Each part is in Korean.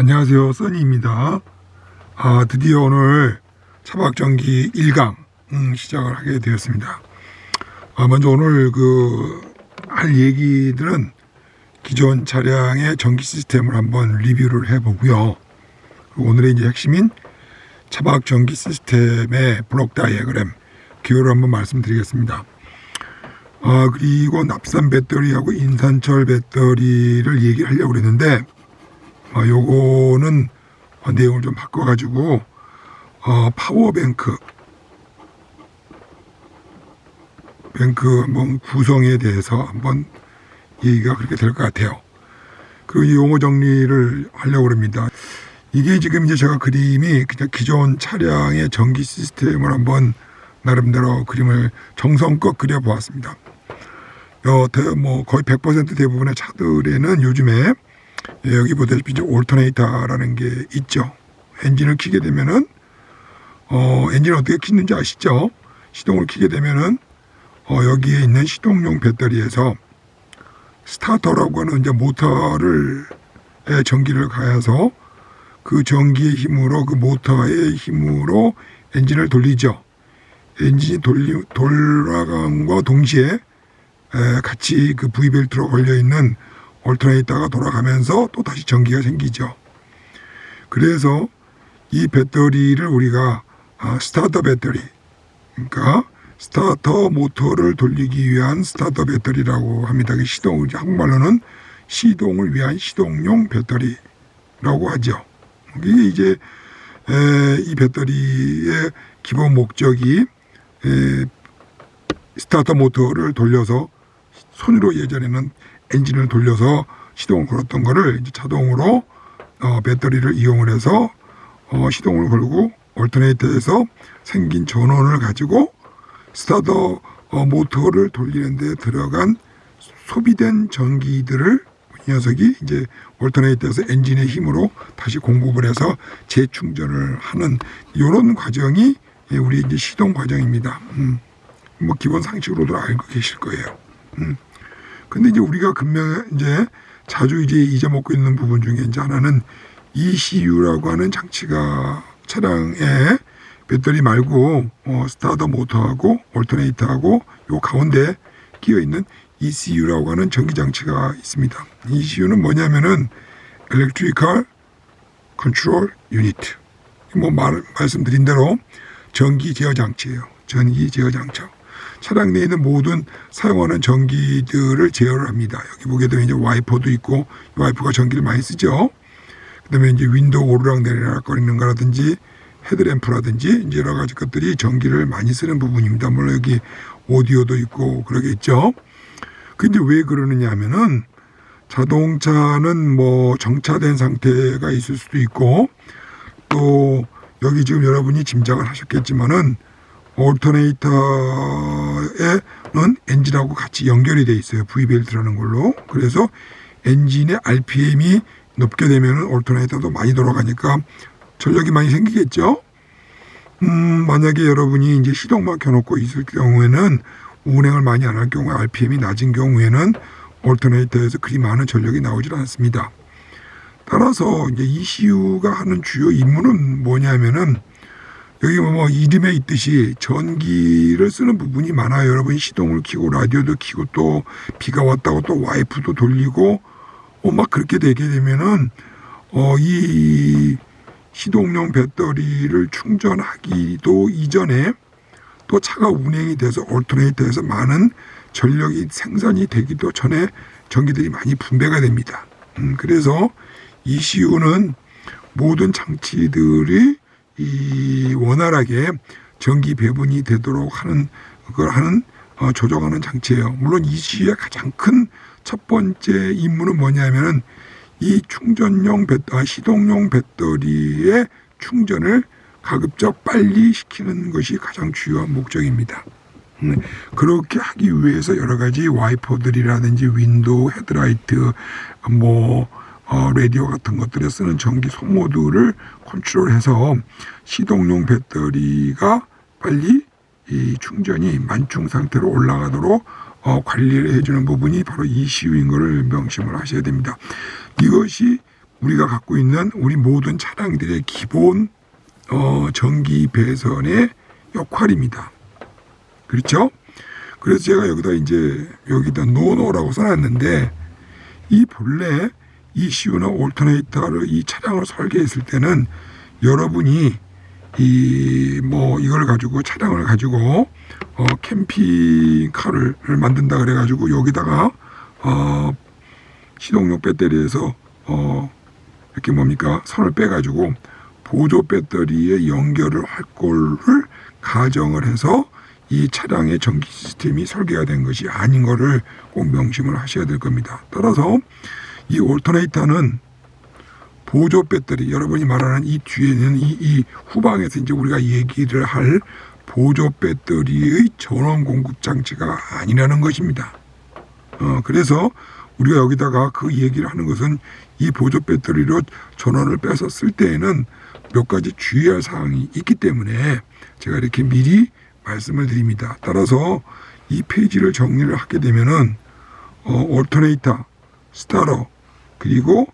안녕하세요, 써니입니다. 드디어 오늘 차박전기 1강 시작을 하게 되었습니다. 먼저 오늘 할 얘기들은 기존 차량의 전기 시스템을 한번 리뷰를 해보고요. 오늘의 이제 핵심인 차박전기 시스템의 블록 다이어그램 기호를 한번 말씀드리겠습니다. 그리고 납산 배터리하고 인산철 배터리를 얘기하려고 그랬는데 요거는 내용을 좀 바꿔가지고 파워뱅크 한번 구성에 대해서 한번 얘기가 그렇게 될 것 같아요. 그리고 이 용어 정리를 하려고 합니다. 이게 지금 이제 제가 그림이 그냥 기존 차량의 전기 시스템을 한번 나름대로 그림을 정성껏 그려보았습니다. 거의 100% 대부분의 차들에는 요즘에 여기 보다시피 이제 올터네이터라는 게 있죠. 엔진을 켜게 되면은 엔진을 어떻게 켜는지 아시죠? 시동을 켜게 되면은 여기에 있는 시동용 배터리에서 스타터라고 하는 이제 모터를 전기를 가해서 그 전기의 힘으로 그 모터의 힘으로 엔진을 돌리죠. 엔진이 돌아감과 동시에 같이 그 V벨트로 걸려 있는 올터네이터가 돌아가면서 또 다시 전기가 생기죠. 그래서 이 배터리를 우리가 스타터 배터리, 그러니까 스타터 모터를 돌리기 위한 스타터 배터리라고 합니다. 한국말로는 시동을 위한 시동용 배터리라고 하죠. 이게 이제 이 배터리의 기본 목적이 스타터 모터를 돌려서 손으로 예전에는 엔진을 돌려서 시동을 걸었던 거를 이제 자동으로 배터리를 이용을 해서 시동을 걸고 올터네이터에서 생긴 전원을 가지고 스타터 모터를 돌리는 데 들어간 소비된 전기들을 이 녀석이 이제 올터네이터에서 엔진의 힘으로 다시 공급을 해서 재충전을 하는 이런 과정이 우리 이제 시동 과정입니다. 기본 상식으로도 알고 계실 거예요. 근데 이제 우리가 이제 자주 이제 잊어먹고 있는 부분 중에 이제 하나는 ECU라고 하는 장치가 차량에 배터리 말고 스타터 모터하고 올터네이터하고 요 가운데 끼어 있는 ECU라고 하는 전기 장치가 있습니다. ECU는 뭐냐면은 Electrical Control Unit. 말씀드린 대로 전기 제어 장치예요. 전기 제어 장치. 차량 내에 있는 모든 사용하는 전기들을 제어를 합니다. 여기 보게 되면 이제 와이퍼도 있고, 와이퍼가 전기를 많이 쓰죠. 그 다음에 이제 윈도우 오르락 내리락 거리는 거라든지, 헤드램프라든지, 이제 여러 가지 것들이 전기를 많이 쓰는 부분입니다. 물론 여기 오디오도 있고, 그러겠죠. 근데 왜 그러느냐 하면은, 자동차는 정차된 상태가 있을 수도 있고, 또, 여기 지금 여러분이 짐작을 하셨겠지만은, 올터네이터에는 엔진하고 같이 연결이 돼 있어요. V벨트라는 걸로. 그래서 엔진의 RPM이 높게 되면 올터네이터도 많이 돌아가니까 전력이 많이 생기겠죠. 만약에 여러분이 이제 시동만 켜놓고 있을 경우에는 운행을 많이 안 할 경우에 RPM이 낮은 경우에는 올터네이터에서 그리 많은 전력이 나오질 않습니다. 따라서 이제 ECU가 하는 주요 임무는 뭐냐면은 여기 이름에 있듯이 전기를 쓰는 부분이 많아요. 여러분 시동을 켜고 라디오도 켜고 또 비가 왔다고 또 와이프도 돌리고 막 그렇게 되게 되면은 이 시동용 배터리를 충전하기도 이전에 또 차가 운행이 돼서 올터네이터에서 많은 전력이 생산이 되기도 전에 전기들이 많이 분배가 됩니다. 그래서 ECU는 모든 장치들이 원활하게 전기 배분이 되도록 하는 조정하는 장치예요. 물론 ECU의 가장 큰 첫 번째 임무는 뭐냐면은 이 시동용 배터리의 충전을 가급적 빨리 시키는 것이 가장 주요한 목적입니다. 그렇게 하기 위해서 여러 가지 와이퍼들이라든지 윈도우, 헤드라이트, 라디오 같은 것들에 쓰는 전기 소모들을 컨트롤해서 시동용 배터리가 빨리 이 충전이 만충 상태로 올라가도록 관리를 해주는 부분이 바로 ECU인 것을 명심을 하셔야 됩니다. 이것이 우리가 갖고 있는 우리 모든 차량들의 기본 전기 배선의 역할입니다. 그렇죠? 그래서 제가 여기다 노노라고 써놨는데, 이 본래 ECU나 올터네이터를 이 차량을 설계했을 때는 여러분이 이걸 가지고 차량을 가지고 캠핑카를 만든다 그래가지고 여기다가 시동용 배터리에서 이렇게 선을 빼가지고 보조 배터리에 연결을 할 거를 가정을 해서 이 차량의 전기 시스템이 설계가 된 것이 아닌 거를 꼭 명심을 하셔야 될 겁니다. 따라서 이 올터네이터는 보조 배터리, 여러분이 말하는 이 뒤에는 이 후방에서 이제 우리가 얘기를 할 보조 배터리의 전원 공급 장치가 아니라는 것입니다. 그래서 우리가 여기다가 그 얘기를 하는 것은 이 보조 배터리로 전원을 빼서 쓸 때에는 몇 가지 주의할 사항이 있기 때문에 제가 이렇게 미리 말씀을 드립니다. 따라서 이 페이지를 정리를 하게 되면은 올터네이터, 스타터, 그리고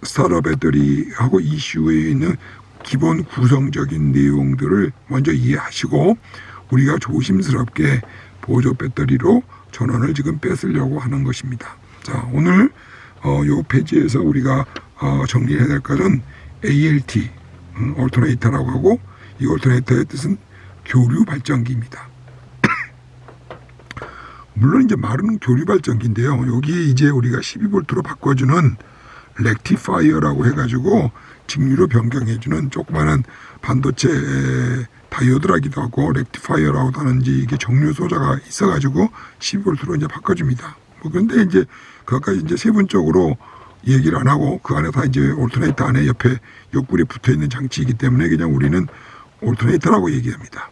스타터 배터리하고 ECU에 있는 기본 구성적인 내용들을 먼저 이해하시고 우리가 조심스럽게 보조 배터리로 전원을 지금 뺏으려고 하는 것입니다. 자, 오늘 요 페이지에서 우리가 정리해야 될 것은 ALT, 올터네이터라고 하고, 이 올터네이터의 뜻은 교류 발전기입니다. 물론 이제 말은 교류 발전기인데요. 여기에 이제 우리가 12V로 바꿔주는 렉티파이어라고 해가지고 직류로 변경해주는 조그마한 반도체 다이오드라기도 하고 렉티파이어라고도 하는지 이게 정류 소자가 있어가지고 12V로 이제 바꿔줍니다. 그런데 이제 그것까지 이제 세분적으로 얘기를 안 하고 그 안에 다 이제 올터네이터 안에 옆에 옆구리에 붙어 있는 장치이기 때문에 그냥 우리는 올터네이터라고 얘기합니다.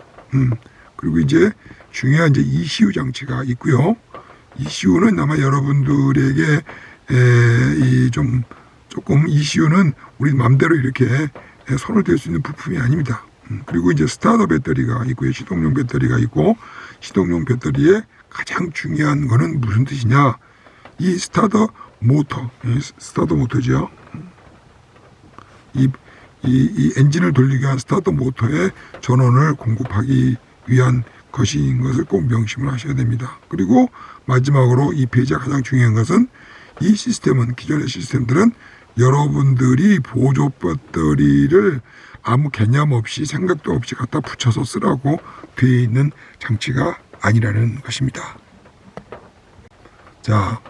그리고 이제 중요한 이제 ECU 장치가 있고요. ECU는 아마 여러분들에게 조금 ECU는 우리 맘대로 이렇게 손을 댈 수 있는 부품이 아닙니다. 그리고 이제 스타터 배터리가 있고요. 시동용 배터리가 있고, 시동용 배터리의 가장 중요한 거는 무슨 뜻이냐? 이 스타터 모터죠. 이 엔진을 돌리기 위한 스타터 모터에 전원을 공급하기 위한 것인 것을 꼭 명심을 하셔야 됩니다. 그리고 마지막으로 이 페이지가 가장 중요한 것은 이 시스템은, 기존의 시스템들은 여러분들이 보조 배터리를 아무 개념 없이 생각도 없이 갖다 붙여서 쓰라고 되어 있는 장치가 아니라는 것입니다. 자,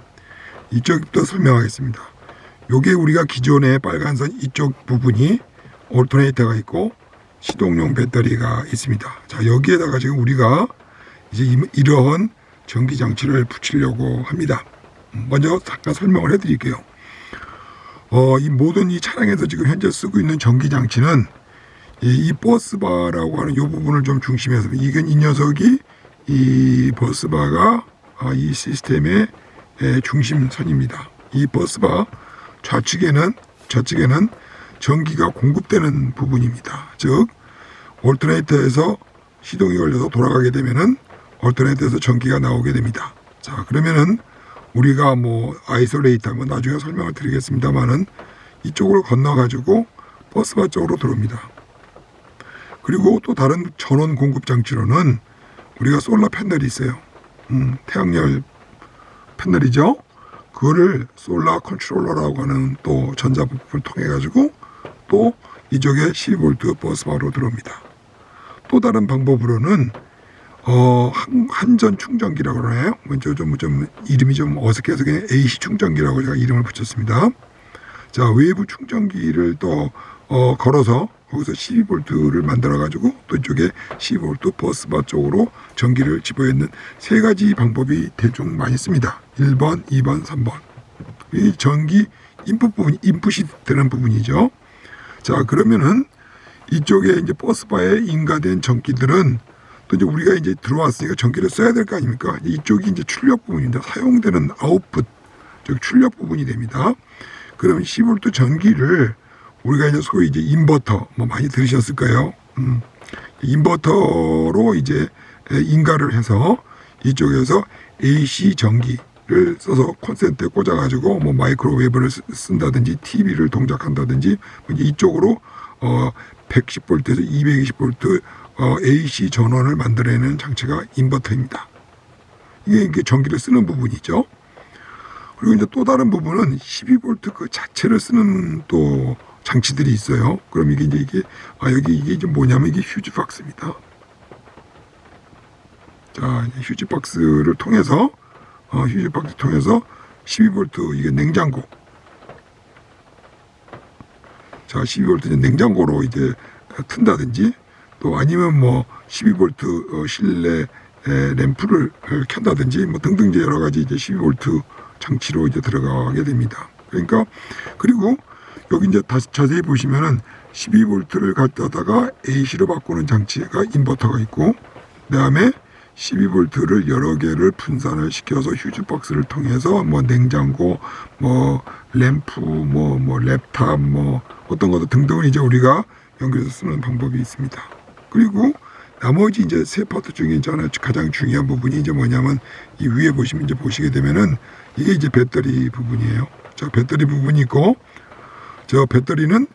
이쪽부터 설명하겠습니다. 요게 우리가 기존의 빨간선 이쪽 부분이 올터네이터가 있고 시동용 배터리가 있습니다. 자, 여기에다가 지금 우리가 이제 이러한 전기 장치를 붙이려고 합니다. 먼저 잠깐 설명을 해드릴게요. 이 모든 이 차량에서 지금 현재 쓰고 있는 전기 장치는 이 버스바라고 하는 이 부분을 좀 중심해서, 이건 이 녀석이 이 버스바가 이 시스템의 중심선입니다. 이 버스바 좌측에는 전기가 공급되는 부분입니다. 즉 올터네이터에서 시동이 걸려서 돌아가게 되면은 올터네이터에서 전기가 나오게 됩니다. 자, 그러면은 우리가 아이솔레이터 나중에 설명을 드리겠습니다만은 이쪽으로 건너가지고 버스바 쪽으로 들어옵니다. 그리고 또 다른 전원 공급 장치로는 우리가 솔라 패널이 있어요. 태양열 패널이죠. 그거를 솔라 컨트롤러라고 하는 또 전자 부품을 통해 가지고 또 이쪽에 12V 버스바로 들어옵니다. 또 다른 방법으로는 한전 충전기라고 그러나요? 좀 이름이 좀 어색해서 그냥 AC 충전기라고 제가 이름을 붙였습니다. 자, 외부 충전기를 또 걸어서 거기서 12V를 만들어 가지고 또 이쪽에 12V 버스바 쪽으로 전기를 집어넣는 세 가지 방법이 대충 많이 씁니다. 1번, 2번, 3번. 이 전기 인풋 부분, 인풋이 되는 부분이죠. 자, 그러면은 이쪽에 이제 버스바에 인가된 전기들은 또 이제 우리가 이제 들어왔으니까 전기를 써야 될 거 아닙니까? 이쪽이 이제 출력 부분인데 사용되는 아웃풋, 즉 출력 부분이 됩니다. 그러면 12V 전기를 우리가 이제 소위 이제 인버터 많이 들으셨을 까요? 인버터로 이제 인가를 해서 이쪽에서 AC 전기, 써서 콘센트에 꽂아가지고 뭐 마이크로웨이브를 쓴다든지 TV를 동작한다든지 이쪽으로 110V에서 220V AC 전원을 만들어내는 장치가 인버터입니다. 이게 전기를 쓰는 부분이죠. 그리고 이제 또 다른 부분은 12V 그 자체를 쓰는 또 장치들이 있어요. 그럼 이게 이게 이제 뭐냐면 이게 휴지박스입니다. 자, 휴지박스를 통해서 12V 이게 냉장고. 자, 12V 냉장고로 이제 튼다든지 또 아니면 뭐 12V 실내 램프를 켠다든지 뭐 등등 이제 여러 가지 이제 12V 장치로 이제 들어가게 됩니다. 그러니까 그리고 여기 이제 다시 자세히 보시면은 12V를 갖다가 AC로 바꾸는 장치가 인버터가 있고, 그다음에 12V를 여러 개를 분산을 시켜서 휴즈박스를 통해서 뭐 냉장고, 뭐 램프, 뭐 랩탑, 뭐 어떤 것도 등등을 이제 우리가 연결해서 쓰는 방법이 있습니다. 그리고 나머지 이제 세 파트 중에 저는 가장 중요한 부분이 이제 뭐냐면 이 위에 보시면 이제 보시게 되면은 이게 이제 배터리 부분이에요. 자, 배터리 부분이 있고, 저 배터리는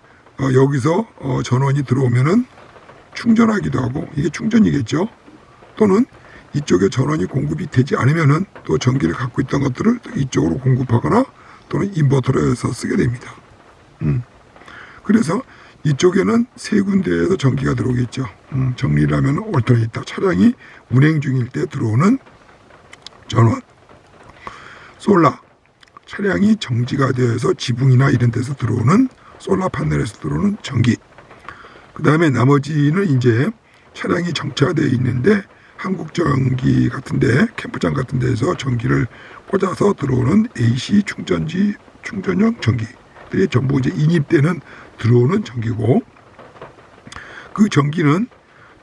여기서 전원이 들어오면은 충전하기도 하고, 이게 충전이겠죠. 또는 이쪽에 전원이 공급이 되지 않으면은 또 전기를 갖고 있던 것들을 이쪽으로 공급하거나 또는 인버터로 해서 쓰게 됩니다. 그래서 이쪽에는 세 군데에서 전기가 들어오겠죠. 정리를 하면 올터네이터, 차량이 운행 중일 때 들어오는 전원. 솔라, 차량이 정지가 되어서 지붕이나 이런 데서 들어오는 솔라 판넬에서 들어오는 전기. 그 다음에 나머지는 이제 차량이 정차되어 있는데 한국전기 같은데, 캠프장 같은 데에서 전기를 꽂아서 들어오는 AC 충전용 전기들이 전부 이제 인입되는 들어오는 전기고, 그 전기는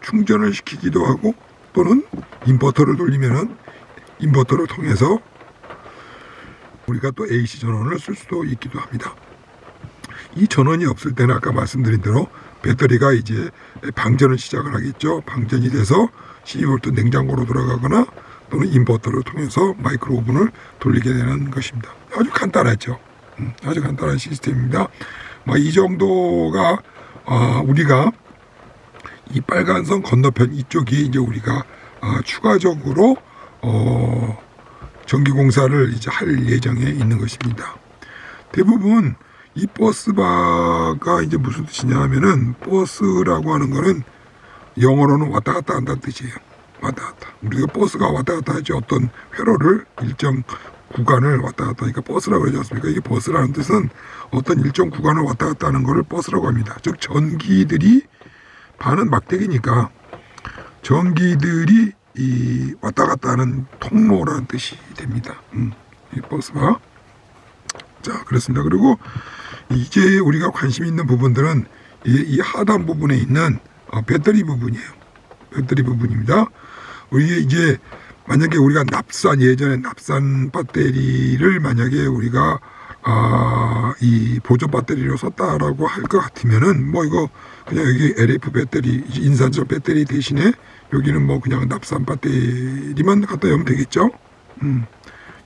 충전을 시키기도 하고 또는 인버터를 돌리면은 인버터를 통해서 우리가 또 AC 전원을 쓸 수도 있기도 합니다. 이 전원이 없을 때는 아까 말씀드린 대로 배터리가 이제 방전을 시작을 하겠죠. 방전이 돼서 12V 냉장고로 들어가거나 또는 인버터를 통해서 마이크로 오븐을 돌리게 되는 것입니다. 아주 간단하죠. 아주 간단한 시스템입니다. 이 정도가 우리가 이 빨간선 건너편 이쪽이 이제 우리가 추가적으로 전기 공사를 이제 할 예정에 있는 것입니다. 대부분 이 버스바가 이제 무슨 뜻이냐 하면은, 버스라고 하는 거는 영어로는 왔다 갔다 한다는 뜻이에요. 왔다 갔다. 우리가 버스가 왔다 갔다 하지, 어떤 회로를 일정 구간을 왔다 갔다 하니까 버스라고 그러지 않습니까? 이게 버스라는 뜻은 어떤 일정 구간을 왔다 갔다 하는 거를 버스라고 합니다. 즉 전기들이 반은 막대기니까 전기들이 이 왔다 갔다 하는 통로라는 뜻이 됩니다. 이 버스가. 자, 그렇습니다. 그리고 이제 우리가 관심 있는 부분들은 이 하단 부분에 있는 배터리 부분이에요. 배터리 부분입니다. 우리 이제 만약에 우리가 예전에 납산 배터리를 만약에 우리가 이 보조 배터리로 썼다라고 할 것 같으면은 뭐 이거 그냥 여기 LF 배터리, 인산철 배터리 대신에 여기는 뭐 그냥 납산 배터리만 갖다 열면 되겠죠.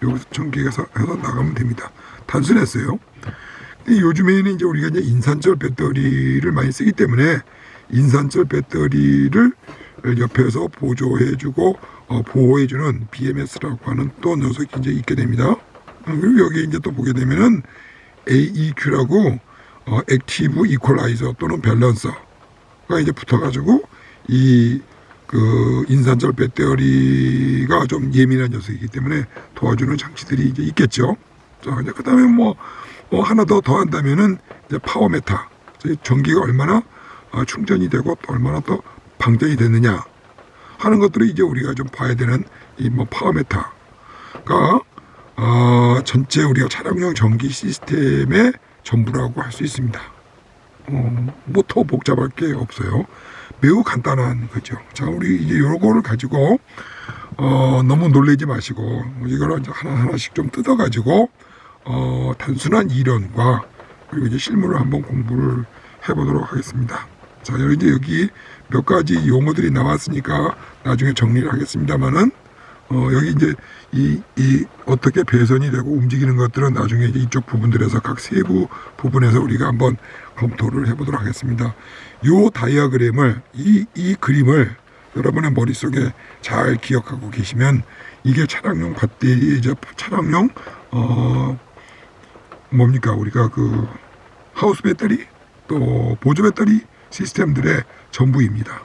여기서 전기가 해서 나가면 됩니다. 단순했어요. 근데 요즘에는 이제 우리가 이제 인산철 배터리를 많이 쓰기 때문에 인산철 배터리를 옆에서 보조해주고 보호해주는 BMS라고 하는 또 녀석이 이제 있게 됩니다. 그리고 여기 이제 또 보게 되면은 AEQ라고 액티브 이퀄라이저 또는 밸런서가 이제 붙어가지고 이 그 인산철 배터리가 좀 예민한 녀석이기 때문에 도와주는 장치들이 이제 있겠죠. 자, 그 다음에 뭐 하나 더 한다면은 이제 파워메타, 전기가 얼마나 충전이 되고 또 얼마나 또 방전이 되느냐 하는 것들을 이제 우리가 좀 봐야 되는 이 뭐 파워메타가 전체 우리가 차량용 전기 시스템의 전부라고 할 수 있습니다. 뭐 더 복잡할 게 없어요. 매우 간단한 거죠. 자, 우리 이제 요거를 가지고 너무 놀라지 마시고 이거를 이제 하나씩 좀 뜯어가지고 단순한 이론과 그리고 이제 실물을 한번 공부를 해보도록 하겠습니다. 자, 이제 여기 몇 가지 용어들이 나왔으니까 나중에 정리를 하겠습니다만은 여기 이제 이 어떻게 배선이 되고 움직이는 것들은 나중에 이제 이쪽 부분들에서 각 세부 부분에서 우리가 한번 검토를 해보도록 하겠습니다. 요 다이어그램을 이 그림을 여러분의 머릿속에 잘 기억하고 계시면 이게 차량용 배터리, 이제 차량용 뭡니까 우리가 그 하우스 배터리 또 보조 배터리 시스템들의 전부입니다.